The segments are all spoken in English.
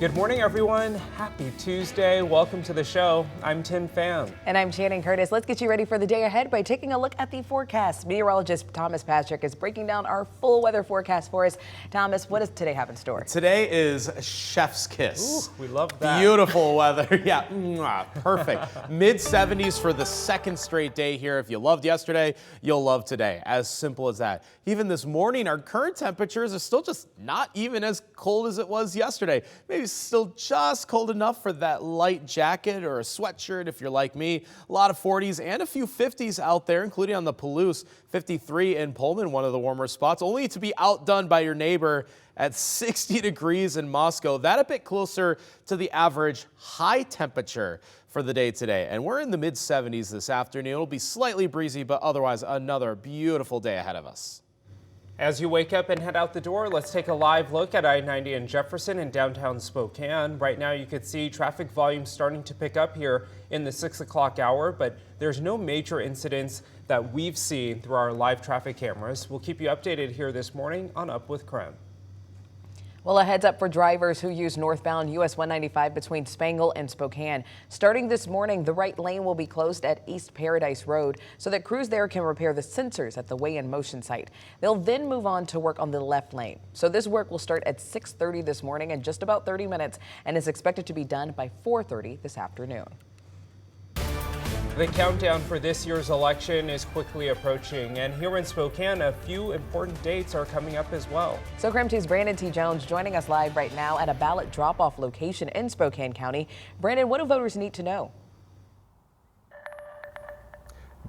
Good morning, everyone. Happy Tuesday. Welcome to the show. I'm Tim Pham. And I'm Shannon Curtis. Let's get you ready for the day ahead by taking a look at the forecast. Meteorologist Thomas Patrick is breaking down our full weather forecast for us. Thomas, what does today have in store? Today is chef's kiss. Ooh, we love that. Beautiful weather. Yeah, perfect. Mid-70s for the second straight day here. If you loved yesterday, you'll love today. As simple as that. Even this morning, our current temperatures are still just not even as cold as it was yesterday. Maybe still just cold enough for that light jacket or a sweatshirt if you're like me. A lot of 40s and a few 50s out there, including on the Palouse. 53 in Pullman, one of the warmer spots, only to be outdone by your neighbor at 60 degrees in Moscow. That a bit closer to the average high temperature for the day today. And we're in the mid-70s this afternoon. It'll be slightly breezy, but otherwise another beautiful day ahead of us. As you wake up and head out the door, let's take a live look at I-90 in Jefferson in downtown Spokane. Right now you could see traffic volume starting to pick up here in the 6 o'clock hour, but there's no major incidents that we've seen through our live traffic cameras. We'll keep you updated here this morning on Up with KREM. Well, a heads up for drivers who use northbound US 195 between Spangle and Spokane. Starting this morning, the right lane will be closed at East Paradise Road so that crews there can repair the sensors at the weigh-in motion site. They'll then move on to work on the left lane. So this work will start at 6:30 this morning in just about 30 minutes and is expected to be done by 4:30 this afternoon. The countdown for this year's election is quickly approaching, and here in Spokane, a few important dates are coming up as well. So KREM 2's Brandon T. Jones joining us live right now at a ballot drop-off location in Spokane County. Brandon, what do voters need to know?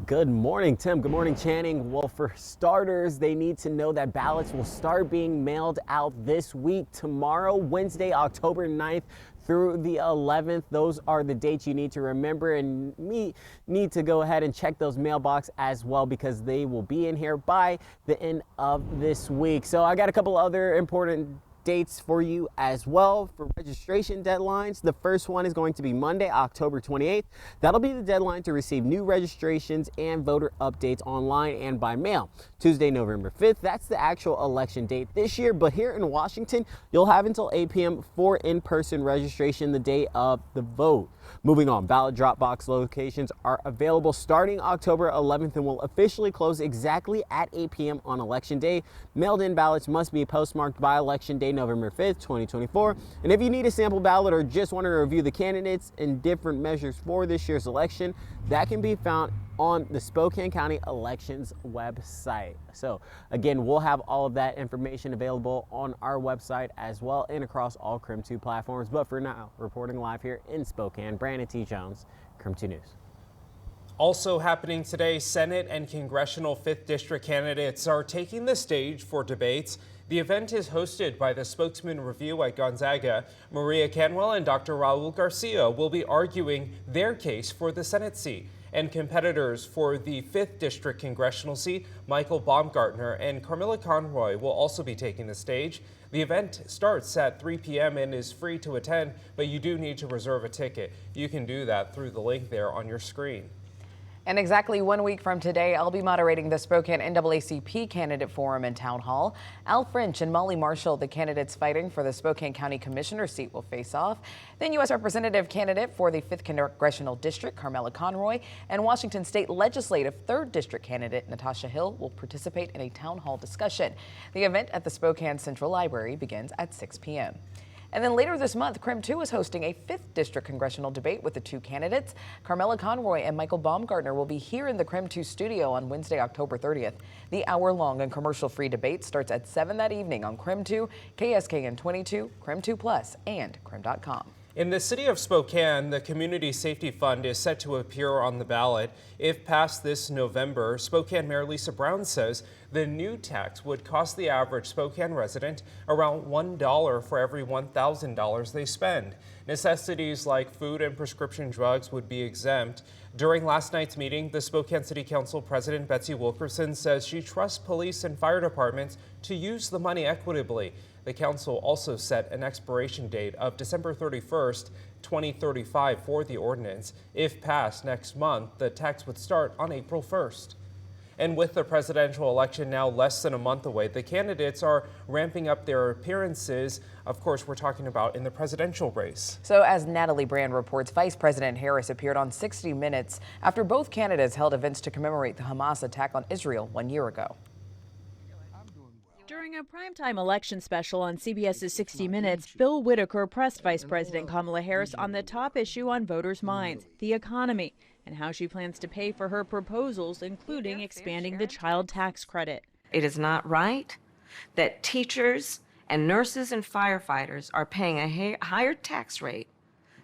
Good morning, Tim. Good morning, Channing. Well, for starters, they need to know that ballots will start being mailed out this week, tomorrow, Wednesday, October 9th through the 11th. Those are the dates you need to remember, and need to go ahead and check those mailbox as well because they will be in here by the end of this week. So I got a couple other important dates for you as well for registration deadlines. The first one is going to be Monday, October 28th. That'll be the deadline to receive new registrations and voter updates online and by mail. Tuesday, November 5th, that's the actual election date this year, but here in Washington, you'll have until 8 p.m. for in-person registration the day of the vote. Moving on, ballot drop box locations are available starting October 11th and will officially close exactly at 8 p.m. on election day. Mailed-in ballots must be postmarked by election day, November 5th, 2024. And if you need a sample ballot or just want to review the candidates and different measures for this year's election, that can be found on the Spokane County Elections website. So again, we'll have all of that information available on our website as well and across all KREM 2 platforms. But for now, reporting live here in Spokane, Brandon T. Jones, KREM 2 News. Also happening today, Senate and congressional 5th District candidates are taking the stage for debates. The event is hosted by the Spokesman Review at Gonzaga. Maria Canwell and Dr. Raul Garcia will be arguing their case for the Senate seat. And competitors for the 5th District congressional seat, Michael Baumgartner and Carmilla Conroy, will also be taking the stage. The event starts at 3 p.m. and is free to attend, but you do need to reserve a ticket. You can do that through the link there on your screen. And exactly 1 week from today, I'll be moderating the Spokane NAACP Candidate Forum and Town Hall. Al French and Molly Marshall, the candidates fighting for the Spokane County Commissioner seat, will face off. Then U.S. Representative candidate for the 5th Congressional District, Carmilla Conroy, and Washington State Legislative 3rd District candidate, Natasha Hill, will participate in a town hall discussion. The event at the Spokane Central Library begins at 6 p.m. And then later this month, KREM 2 is hosting a 5th District congressional debate with the two candidates. Carmilla Conroy and Michael Baumgartner will be here in the KREM 2 studio on Wednesday, October 30th. The hour-long and commercial-free debate starts at 7 that evening on KREM 2, KSKN 22, KREM 2 Plus, and KREM.com. In the city of Spokane, the Community Safety Fund is set to appear on the ballot. If passed this November, Spokane Mayor Lisa Brown says the new tax would cost the average Spokane resident around $1 for every $1,000 they spend. Necessities like food and prescription drugs would be exempt. During last night's meeting, the Spokane City Council President Betsy Wilkerson says she trusts police and fire departments to use the money equitably. The council also set an expiration date of December 31st, 2035 for the ordinance. If passed next month, the tax would start on April 1st. And with the presidential election now less than a month away, the candidates are ramping up their appearances. Of course, we're talking about in the presidential race. So as Natalie Brand reports, Vice President Harris appeared on 60 Minutes after both candidates held events to commemorate the Hamas attack on Israel 1 year ago. During a primetime election special on CBS's 60 Minutes, Bill Whitaker pressed Vice President Kamala Harris on the top issue on voters' minds, the economy, and how she plans to pay for her proposals, including expanding the child tax credit. It is not right that teachers and nurses and firefighters are paying a higher tax rate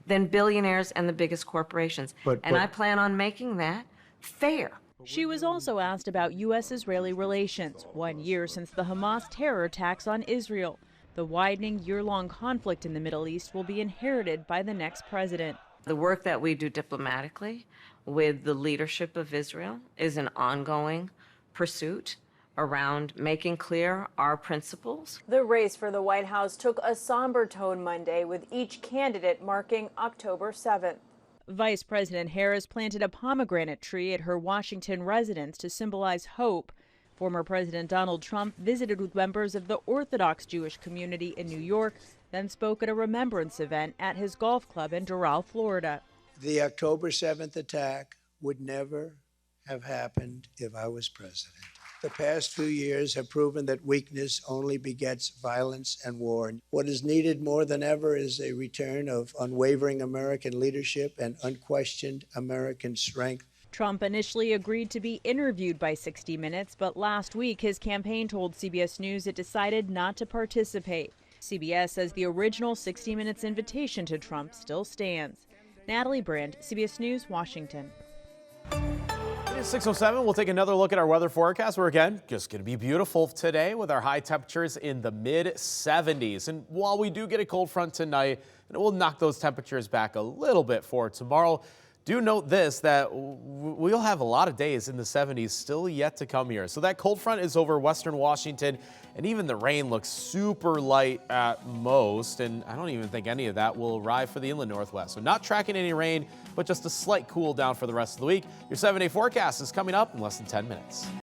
than billionaires and the biggest corporations. And I plan on making that fair. She was also asked about U.S.-Israeli relations, 1 year since the Hamas terror attacks on Israel. The widening year-long conflict in the Middle East will be inherited by the next president. The work that we do diplomatically with the leadership of Israel is an ongoing pursuit around making clear our principles. The race for the White House took a somber tone Monday, with each candidate marking October 7th. Vice President Harris planted a pomegranate tree at her Washington residence to symbolize hope. Former President Donald Trump visited with members of the Orthodox Jewish community in New York, then spoke at a remembrance event at his golf club in Doral, Florida. The October 7th attack would never have happened if I was president. The past few years have proven that weakness only begets violence and war. What is needed more than ever is a return of unwavering American leadership and unquestioned American strength. Trump initially agreed to be interviewed by 60 Minutes, but last week his campaign told CBS News it decided not to participate. CBS says the original 60 Minutes invitation to Trump still stands. Natalie Brand, CBS News, Washington. It is 6:07. We'll take another look at our weather forecast. We're again just going to be beautiful today with our high temperatures in the mid-70s. And while we do get a cold front tonight, and it will knock those temperatures back a little bit for tomorrow, do note this, that we'll have a lot of days in the 70s still yet to come here. So that cold front is over western Washington, and even the rain looks super light at most, and I don't even think any of that will arrive for the inland northwest. So not tracking any rain, but just a slight cool down for the rest of the week. Your 7-day forecast is coming up in less than 10 minutes.